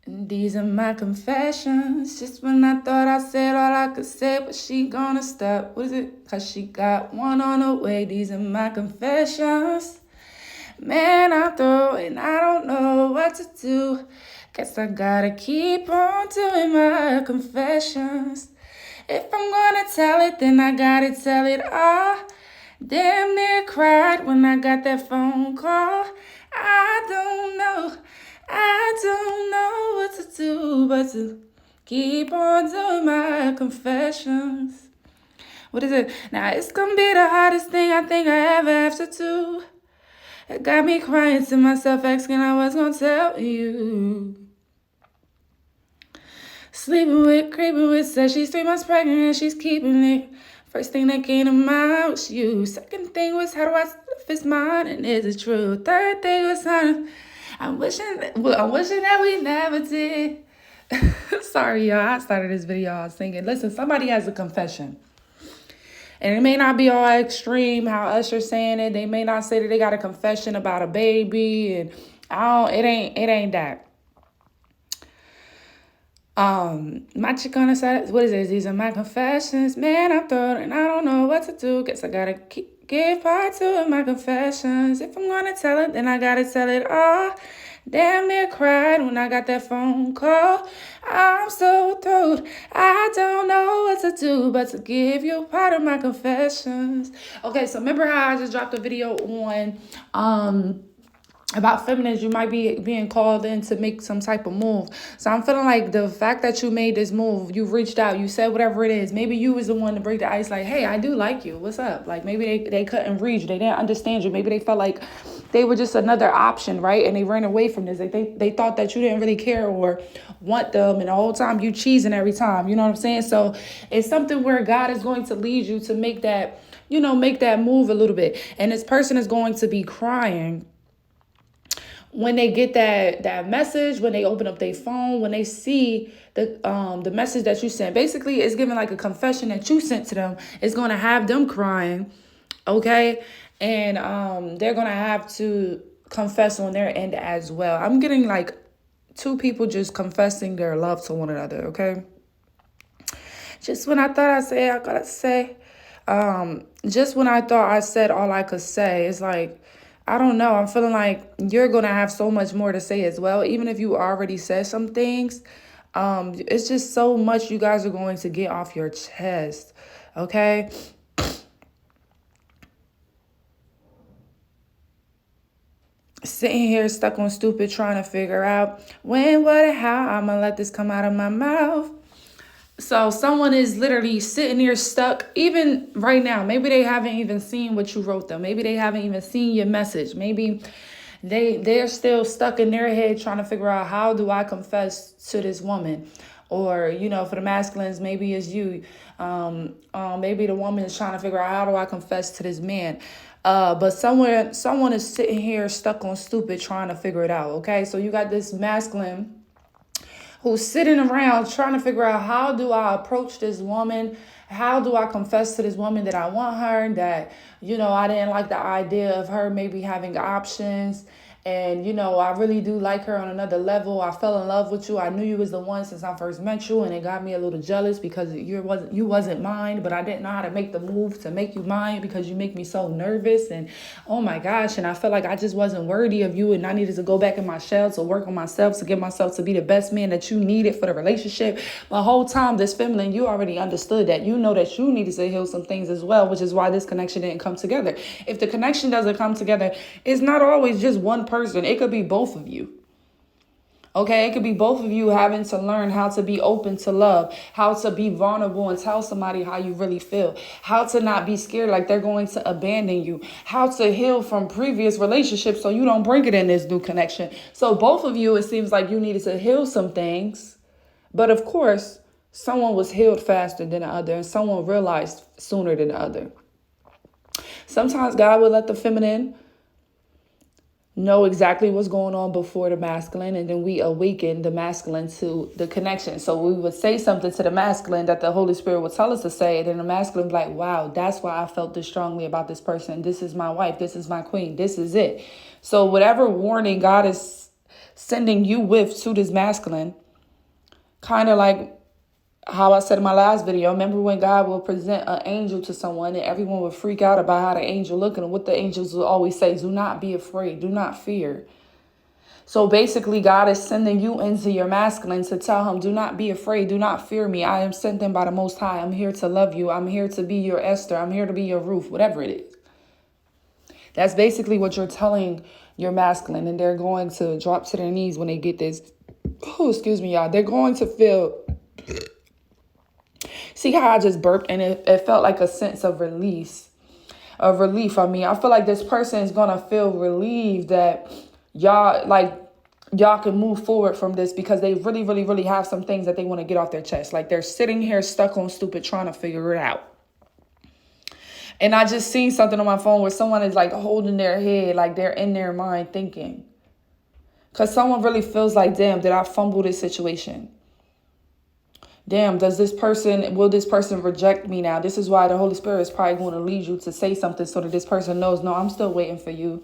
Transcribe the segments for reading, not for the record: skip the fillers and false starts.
And these are my confessions. Just when I thought I said all I could say, but she gonna stop. What is it? Cause she got one on the way. These are my confessions. Man, I'm through and I don't know what to do. Guess I gotta keep on doing my confessions. If I'm gonna tell it, then I gotta tell it all. Damn near cried when I got that phone call. I don't know what to do but to keep on doing my confessions. What is it? Now it's gonna be the hardest thing I think I ever have to do. It got me crying to myself, asking I was gonna tell you. Sleeping with, creeping with, says she's 3 months pregnant and she's keeping it. First thing that came to mind was you. Second thing was, how do I if it's mine and is it true? Third thing was, I'm wishing that we never did. Sorry, y'all. I started this video singing. Listen, somebody has a confession. And it may not be all extreme how Usher's saying it. They may not say that they got a confession about a baby, and it ain't that. My chick on the side, what is it? These are my confessions. Man, I'm through and I don't know what to do. Guess I gotta give part two of my confessions. If I'm gonna tell it, then I gotta tell it all. Damn near cried when I got that phone call. I'm so through. I don't know what to do but to give you part of my confessions. Okay, so remember how I just dropped a video on about feminists, you might be being called in to make some type of move. So I'm feeling like the fact that you made this move, you reached out, you said whatever it is. Maybe you was the one to break the ice, like, hey, I do like you. What's up? Like maybe they couldn't reach you. They didn't understand you. Maybe they felt like they were just another option, right? And they ran away from this. They thought that you didn't really care or want them. And the whole time you cheesing every time. You know what I'm saying? So it's something where God is going to lead you to make that move a little bit. And this person is going to be crying when they get that message, when they open up their phone, when they see the message that you sent. Basically, it's giving like a confession that you sent to them. It's going to have them crying, okay? And they're going to have to confess on their end as well. I'm getting like two people just confessing their love to one another, okay? Just when I thought I said I gotta say, just when I thought I said all I could say, it's like, I don't know. I'm feeling like you're going to have so much more to say as well. Even if you already said some things, it's just so much you guys are going to get off your chest. Okay. Sitting here stuck on stupid, trying to figure out when, what, and how I'm going to let this come out of my mouth. So someone is literally sitting here stuck, even right now. Maybe they haven't even seen what you wrote them. Maybe they haven't even seen your message. Maybe they're still stuck in their head trying to figure out, how do I confess to this woman? Or, for the masculines, maybe it's you. Maybe the woman is trying to figure out, how do I confess to this man? But someone is sitting here stuck on stupid trying to figure it out, okay? So you got this masculine who's sitting around trying to figure out, how do I approach this woman? How do I confess to this woman that I want her, that, I didn't like the idea of her maybe having options. And, I really do like her on another level. I fell in love with you. I knew you was the one since I first met you. And it got me a little jealous because you wasn't mine. But I didn't know how to make the move to make you mine because you make me so nervous. And, oh, my gosh. And I felt like I just wasn't worthy of you. And I needed to go back in my shell to work on myself, to get myself to be the best man that you needed for the relationship. The whole time, this feminine, you already understood that. You know that you needed to heal some things as well, which is why this connection didn't come together. If the connection doesn't come together, it's not always just one person. It could be both of you. Okay, it could be both of you having to learn how to be open to love, how to be vulnerable and tell somebody how you really feel, how to not be scared like they're going to abandon you, how to heal from previous relationships so you don't bring it in this new connection. So both of you, it seems like you needed to heal some things. But of course, someone was healed faster than the other and someone realized sooner than the other. Sometimes God will let the feminine know exactly what's going on before the masculine, and then we awaken the masculine to the connection. So we would say something to the masculine that the Holy Spirit would tell us to say, and then the masculine would be like, wow, that's why I felt this strongly about this person. This is my wife. This is my queen. This is it. So whatever warning God is sending you with to this masculine. Kind of like how I said in my last video. Remember when God will present an angel to someone and everyone would freak out about how the angel looking, and what the angels will always say, do not be afraid, do not fear. So basically, God is sending you into your masculine to tell him, do not be afraid, do not fear me. I am sent in by the Most High. I'm here to love you. I'm here to be your Esther. I'm here to be your Ruth, whatever it is. That's basically what you're telling your masculine, and they're going to drop to their knees when they get this. Oh, excuse me, y'all. They're going to feel. See how I just burped, and it felt like a sense of release. Of relief. I mean, I feel like this person is going to feel relieved that y'all can move forward from this, because they really, really, really have some things that they want to get off their chest. Like they're sitting here stuck on stupid trying to figure it out. And I just seen something on my phone where someone is like holding their head, like they're in their mind thinking. Because someone really feels like, damn, did I fumble this situation? Damn, will this person reject me now? This is why the Holy Spirit is probably going to lead you to say something so that this person knows, no, I'm still waiting for you.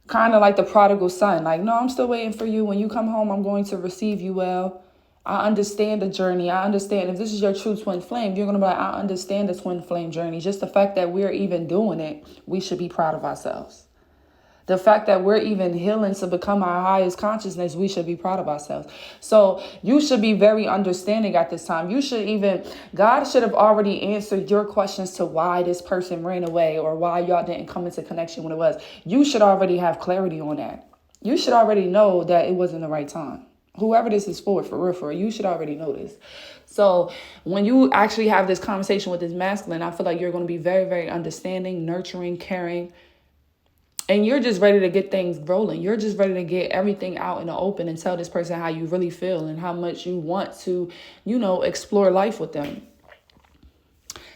Kind of like the prodigal son. Like, no, I'm still waiting for you. When you come home, I'm going to receive you well. I understand the journey. I understand. If this is your true twin flame, you're going to be like, I understand the twin flame journey. Just the fact that we're even doing it, we should be proud of ourselves. The fact that we're even healing to become our highest consciousness, we should be proud of ourselves. So you should be very understanding at this time. God should have already answered your questions to why this person ran away or why y'all didn't come into connection when it was. You should already have clarity on that. You should already know that it wasn't the right time. Whoever this is for real, you should already know this. So when you actually have this conversation with this masculine, I feel like you're going to be very, very understanding, nurturing, caring. And you're just ready to get things rolling. You're just ready to get everything out in the open and tell this person how you really feel and how much you want to, explore life with them.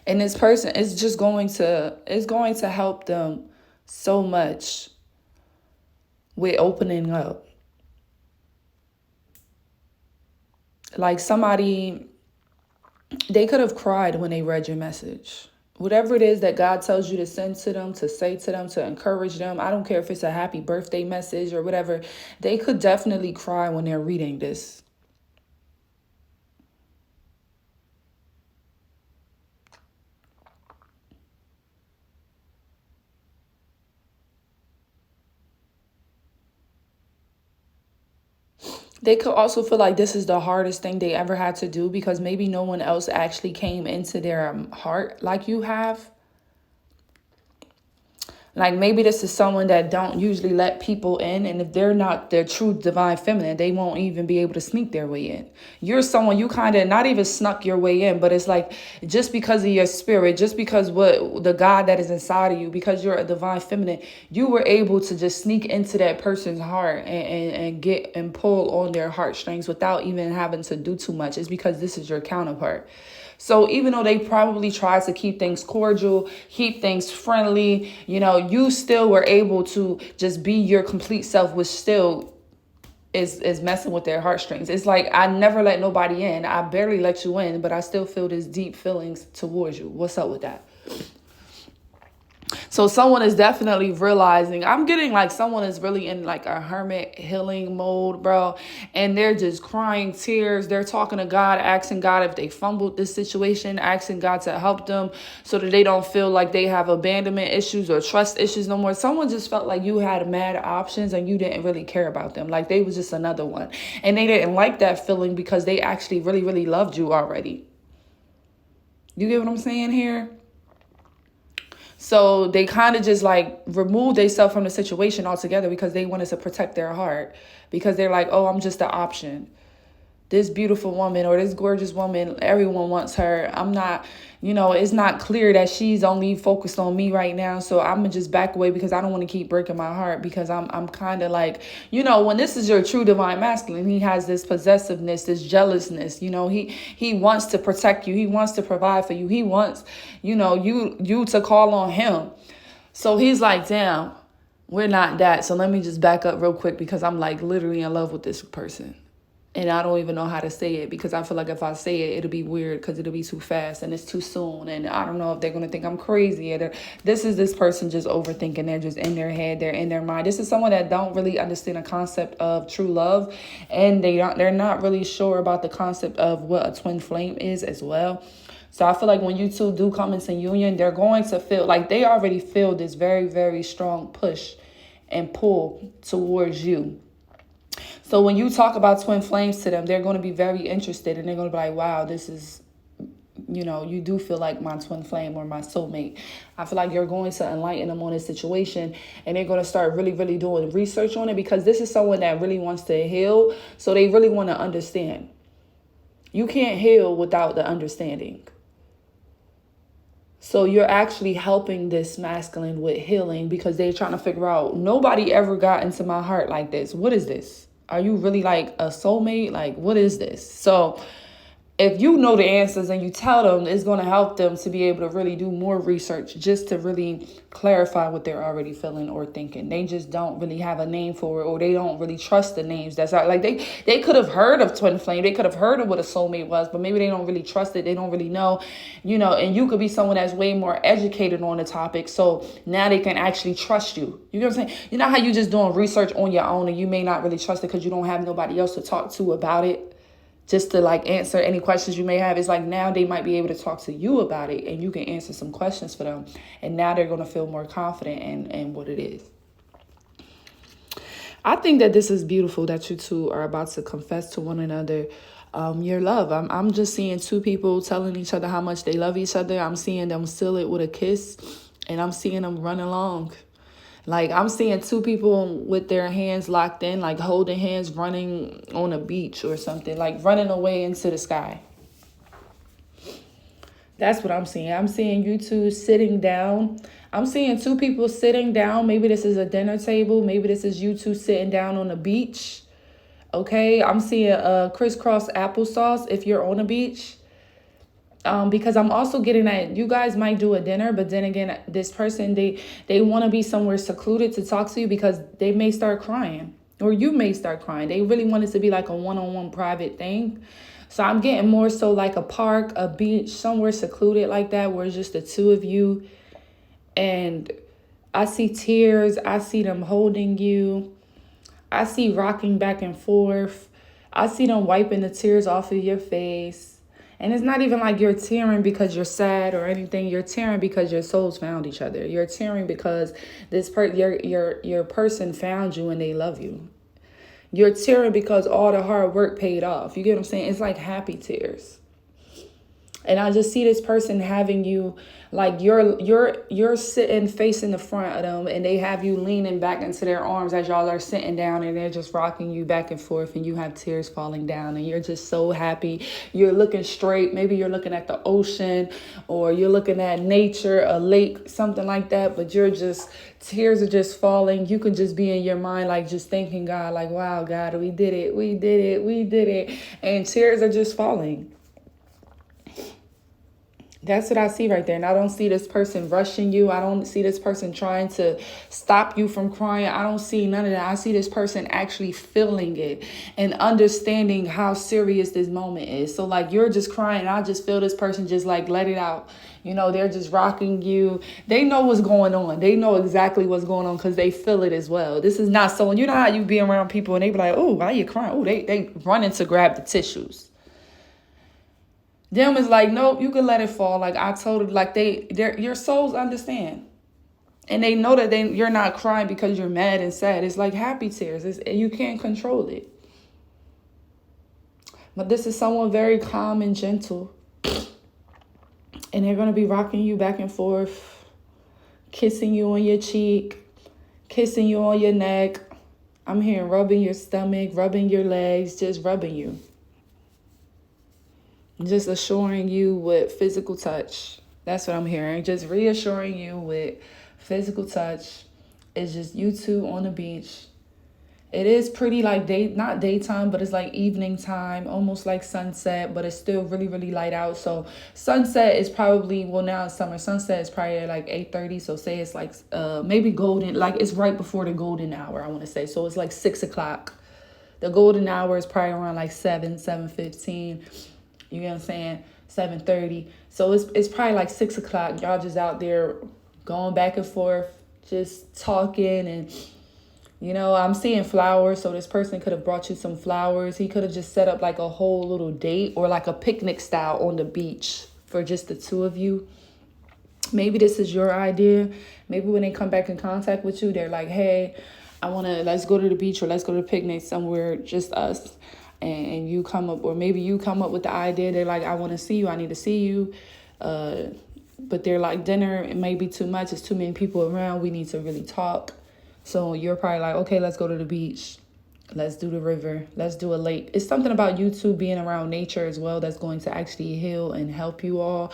And this person is just going to help them so much with opening up. Like somebody, they could have cried when they read your message. Whatever it is that God tells you to send to them, to say to them, to encourage them. I don't care if it's a happy birthday message or whatever. They could definitely cry when they're reading this. They could also feel like this is the hardest thing they ever had to do, because maybe no one else actually came into their heart like you have. Like maybe this is someone that don't usually let people in. And if they're not their true divine feminine, they won't even be able to sneak their way in. You're someone you kind of not even snuck your way in. But it's like just because of your spirit, just because what the God that is inside of you, because you're a divine feminine, you were able to just sneak into that person's heart and get and pull on their heartstrings without even having to do too much. It's because this is your counterpart. So even though they probably tried to keep things cordial, keep things friendly, you still were able to just be your complete self, which still is messing with their heartstrings. It's like, I never let nobody in. I barely let you in, but I still feel this deep feelings towards you. What's up with that? So someone is definitely realizing, I'm getting like someone is really in like a hermit healing mode, bro. And they're just crying tears. They're talking to God, asking God if they fumbled this situation, asking God to help them so that they don't feel like they have abandonment issues or trust issues no more. Someone just felt like you had mad options and you didn't really care about them. Like they was just another one. And they didn't like that feeling because they actually really, really loved you already. You get what I'm saying here? So they kind of just like removed themselves from the situation altogether because they wanted to protect their heart, because they're like, oh, I'm just an option. This beautiful woman or this gorgeous woman, everyone wants her. I'm not, it's not clear that she's only focused on me right now. So I'm going to just back away because I don't want to keep breaking my heart, because I'm kind of like, when this is your true divine masculine, he has this possessiveness, this jealousness. He wants to protect you. He wants to provide for you. He wants, you to call on him. So he's like, damn, we're not that. So let me just back up real quick because I'm like literally in love with this person. And I don't even know how to say it because I feel like if I say it, it'll be weird because it'll be too fast and it's too soon. And I don't know if they're going to think I'm crazy. Or this is this person just overthinking. They're just in their head. They're in their mind. This is someone that don't really understand the concept of true love. And they're not really sure about the concept of what a twin flame is as well. So I feel like when you two do come into union, they're going to feel like they already feel this very, very strong push and pull towards you. So when you talk about twin flames to them, they're going to be very interested and they're going to be like, wow, this is, you do feel like my twin flame or my soulmate. I feel like you're going to enlighten them on this situation and they're going to start really, really doing research on it because this is someone that really wants to heal. So they really want to understand. You can't heal without the understanding. So you're actually helping this masculine with healing because they're trying to figure out, nobody ever got into my heart like this. What is this? Are you really like a soulmate? Like, what is this? So if you know the answers and you tell them, it's going to help them to be able to really do more research just to really clarify what they're already feeling or thinking. They just don't really have a name for it, or they don't really trust the names. That's like they could have heard of twin flame. They could have heard of what a soulmate was, but maybe they don't really trust it. They don't really know, and you could be someone that's way more educated on the topic. So now they can actually trust you. You know what I'm saying? You know how you just doing research on your own and you may not really trust it because you don't have nobody else to talk to about it, just to like answer any questions you may have. It's like now they might be able to talk to you about it and you can answer some questions for them. And now they're going to feel more confident in what it is. I think that this is beautiful that you two are about to confess to one another your love. I'm just seeing two people telling each other how much they love each other. I'm seeing them seal it with a kiss and I'm seeing them run along. Like, I'm seeing two people with their hands locked in, like holding hands, running on a beach or something, like running away into the sky. That's what I'm seeing. I'm seeing you two sitting down. I'm seeing two people sitting down. Maybe this is a dinner table. Maybe this is you two sitting down on the beach. Okay, I'm seeing crisscross applesauce if you're on a beach. Because I'm also getting that you guys might do a dinner, but then again, this person, they want to be somewhere secluded to talk to you because they may start crying or you may start crying. They really want it to be like a one-on-one private thing. So I'm getting more so like a park, a beach, somewhere secluded like that where it's just the two of you. And I see tears. I see them holding you. I see rocking back and forth. I see them wiping the tears off of your face. And it's not even like you're tearing because you're sad or anything. You're tearing because your souls found each other. You're tearing because your person found you and they love you. You're tearing because all the hard work paid off. You get what I'm saying? It's like happy tears. And I just see this person having you, like you're sitting facing the front of them and they have you leaning back into their arms as y'all are sitting down and they're just rocking you back and forth and you have tears falling down and you're just so happy. You're looking straight. Maybe you're looking at the ocean or you're looking at nature, a lake, something like that. But tears are just falling. You can just be in your mind, like just thanking God, like, wow, God, we did it. We did it. We did it. And tears are just falling. That's what I see right there. And I don't see this person rushing you. I don't see this person trying to stop you from crying. I don't see none of that. I see this person actually feeling it and understanding how serious this moment is. So like you're just crying. I just feel this person just like let it out. They're just rocking you. They know what's going on. They know exactly what's going on because they feel it as well. This is not so. You know how you be around people and they be like, oh, why are you crying? Oh, they running to grab the tissues. Them is like, nope, you can let it fall. Like I told it, like your souls understand. And they know that you're not crying because you're mad and sad. It's like happy tears. You can't control it. But this is someone very calm and gentle. And they're going to be rocking you back and forth, kissing you on your cheek, kissing you on your neck. I'm hearing rubbing your stomach, rubbing your legs, just rubbing you. Just assuring you with physical touch. That's what I'm hearing. Just reassuring you with physical touch. It's just you two on the beach. It is pretty like not daytime, but it's like evening time, almost like sunset, but it's still really, really light out. So sunset is probably, now it's summer. Sunset is probably at like 8:30. So say it's like maybe golden, like it's right before the golden hour, I want to say. So it's like 6 o'clock. The golden hour is probably around like 7:15. You know what I'm saying? 7:30. So it's probably like 6 o'clock. Y'all just out there going back and forth, just talking. And I'm seeing flowers. So this person could have brought you some flowers. He could have just set up like a whole little date or like a picnic style on the beach for just the two of you. Maybe this is your idea. Maybe when they come back in contact with you, they're like, hey, let's go to the beach, or let's go to the picnic somewhere, just us. And you come up, or maybe you come up with the idea. They're like, I want to see you. I need to see you. But they're like, dinner, it may be too much. It's too many people around. We need to really talk. So you're probably like, okay, let's go to the beach. Let's do the river. Let's do a lake. It's something about you two being around nature as well that's going to actually heal and help you all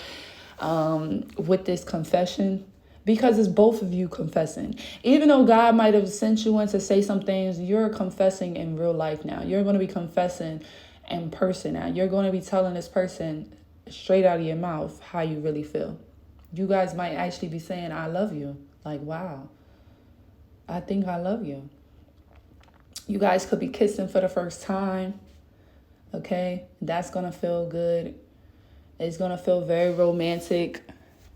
with this confession, because it's both of you confessing. Even though God might have sent you in to say some things, you're confessing in real life now. You're going to be confessing in person now. You're going to be telling this person straight out of your mouth how you really feel. You guys might actually be saying, I love you. Like, wow, I think I love you. You guys could be kissing for the first time. Okay, that's going to feel good. It's going to feel very romantic.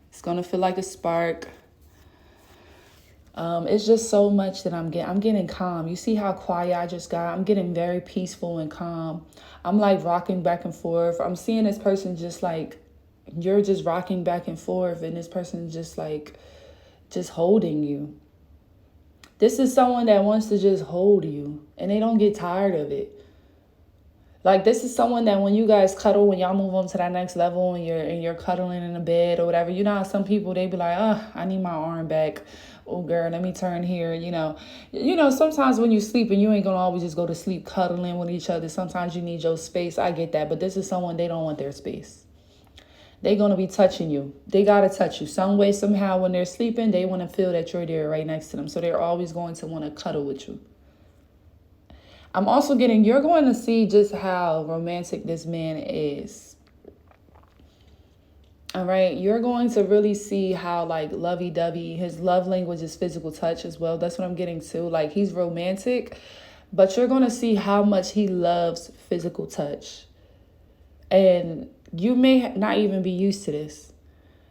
It's going to feel like a spark. It's just so much that I'm getting calm. You see how quiet I just got? I'm getting very peaceful and calm. I'm like rocking back and forth. I'm seeing this person just like, you're just rocking back and forth, and this person just like, just holding you. This is someone that wants to just hold you, and they don't get tired of it. Like, this is someone that when you guys cuddle, when y'all move on to that next level and you're cuddling in the bed or whatever, you know how some people, they be like, oh, I need my arm back. Oh, girl, let me turn here. Sometimes when you sleep, and you ain't going to always just go to sleep cuddling with each other. Sometimes you need your space. I get that. But this is someone, they don't want their space. They're going to be touching you. They got to touch you some way, somehow. When they're sleeping, they want to feel that you're there right next to them. So they're always going to want to cuddle with you. I'm also you're going to see just how romantic this man is. All right. You're going to really see how like lovey-dovey, his love language is physical touch as well. That's what I'm getting to. Like, he's romantic, but you're going to see how much he loves physical touch. And you may not even be used to this.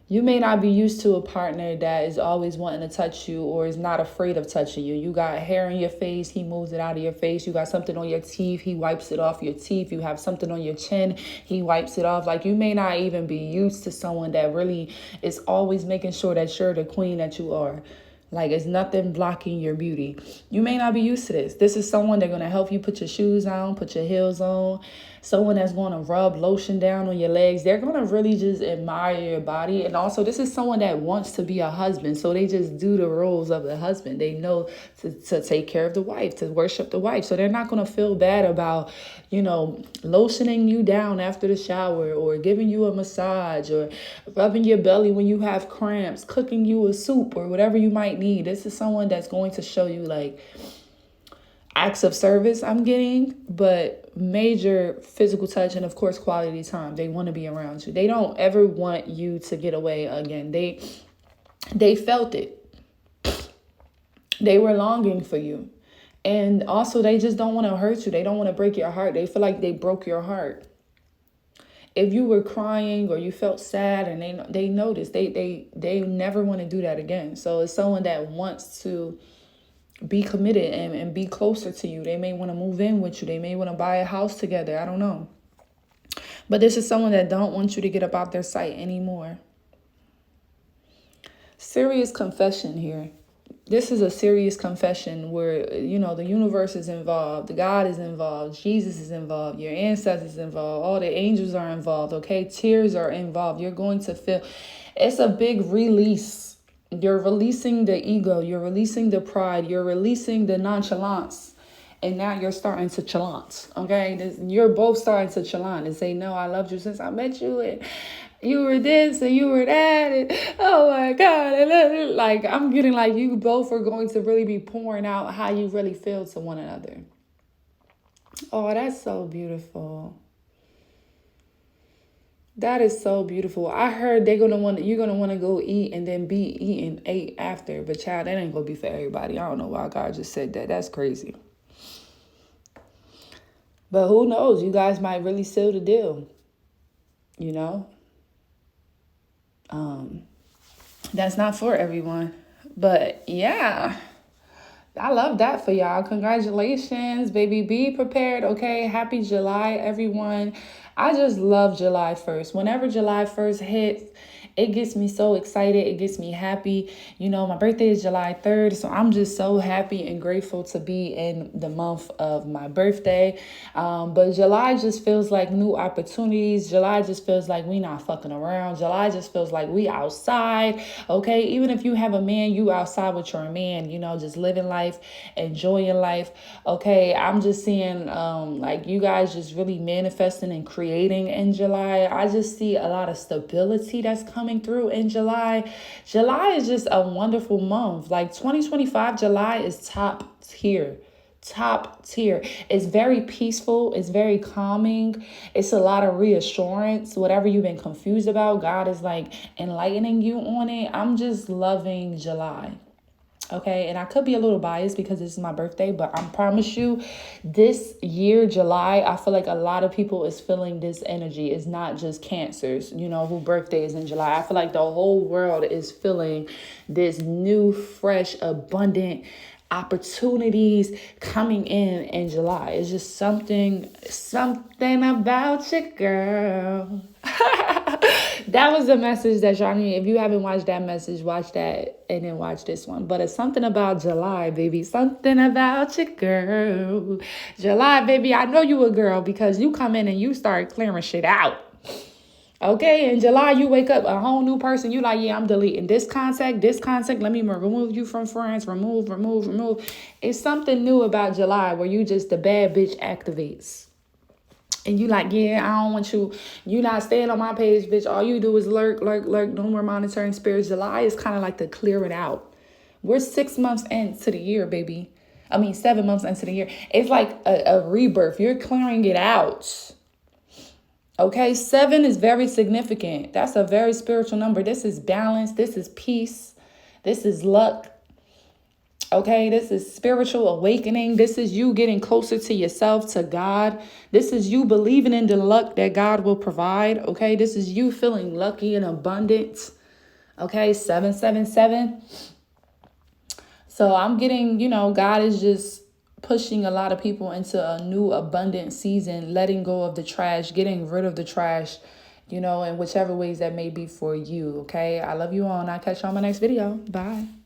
You may not be used to a partner that is always wanting to touch you or is not afraid of touching you. You got hair in your face, he moves it out of your face. You got something on your teeth, he wipes it off your teeth. You have something on your chin, he wipes it off. Like, you may not even be used to someone that really is always making sure that you're the queen that you are. Like, it's nothing blocking your beauty. You may not be used to this. This is someone that's going to help you put your shoes on, put your heels on. Someone that's going to rub lotion down on your legs. They're going to really just admire your body. And also, this is someone that wants to be a husband. So they just do the roles of the husband. They know to take care of the wife, to worship the wife. So they're not going to feel bad about, lotioning you down after the shower, or giving you a massage, or rubbing your belly when you have cramps, cooking you a soup, or whatever you might need. This is someone that's going to show you like acts of service I'm getting, but major physical touch, and of course quality time. They want to be around you. They don't ever want you to get away again. They felt it. They were longing for you. And also, they just don't want to hurt you. They don't want to break your heart. They feel like they broke your heart. If you were crying or you felt sad, and they noticed, they never want to do that again. So it's someone that wants to be committed and be closer to you. They may want to move in with you. They may want to buy a house together. I don't know. But this is someone that don't want you to get up out their sight anymore. Serious confession here. This is a serious confession where, the universe is involved. God is involved. Jesus is involved. Your ancestors involved. All the angels are involved. Okay. Tears are involved. You're going to feel it's a big release. You're releasing the ego. You're releasing the pride. You're releasing the nonchalance. And now you're starting to chalance. Okay. You're both starting to chalant and say, no, I loved you since I met you. And you were this and you were that. And oh my God. And like, I'm getting like you both are going to really be pouring out how you really feel to one another. Oh, that's so beautiful. That is so beautiful. I heard you're gonna want to go eat and then be ate after. But child, that ain't gonna be for everybody. I don't know why God just said that. That's crazy. But who knows? You guys might really seal the deal, you know? That's not for everyone. But yeah, I love that for y'all. Congratulations, baby. Be prepared, okay? Happy July, everyone. I just love July 1st. Whenever July 1st hits, it gets me so excited. It gets me happy. You know, my birthday is July 3rd, so I'm just so happy and grateful to be in the month of my birthday. But July just feels like new opportunities. July just feels like we not fucking around. July just feels like we outside, okay? Even if you have a man, you outside with your man, you know, just living life, enjoying life, okay? I'm just seeing like you guys just really manifesting and creating in July. I just see a lot of stability that's coming through in July. July is just a wonderful month. Like 2025, July is top tier. Top tier. It's very peaceful. It's very calming. It's a lot of reassurance. Whatever you've been confused about, God is like enlightening you on it. I'm just loving July. Okay, and I could be a little biased because this is my birthday, but I promise you, this year, July, I feel like a lot of people is feeling this energy. It's not just Cancers, you know, who birthday is in July. I feel like the whole world is feeling this new, fresh, abundant opportunities coming in July. It's just something about you, girl. That was the message that y'all need. If you haven't watched that message, watch that and then watch this one. But it's something about July, baby. Something about you, girl. July, baby. I know you a girl because you come in and you start clearing shit out. Okay, in July, you wake up a whole new person. You like, yeah, I'm deleting this contact. Let me remove you from friends. Remove. It's something new about July where you just, the bad bitch activates. And you like, yeah, I don't want you. You not staying on my page, bitch. All you do is lurk. No more monitoring spirits. July is kind of like to clear it out. We're 6 months into the year, baby. 7 months into the year. It's like a rebirth. You're clearing it out. Okay, 7 is very significant. That's a very spiritual number. This is balance. This is peace. This is luck. Okay, this is spiritual awakening. This is you getting closer to yourself, to God. This is you believing in the luck that God will provide. Okay, this is you feeling lucky and abundant. Okay, 777. So I'm getting, God is just pushing a lot of people into a new abundant season, letting go of the trash, getting rid of the trash, in whichever ways that may be for you. Okay, I love you all and I'll catch you on my next video. Bye.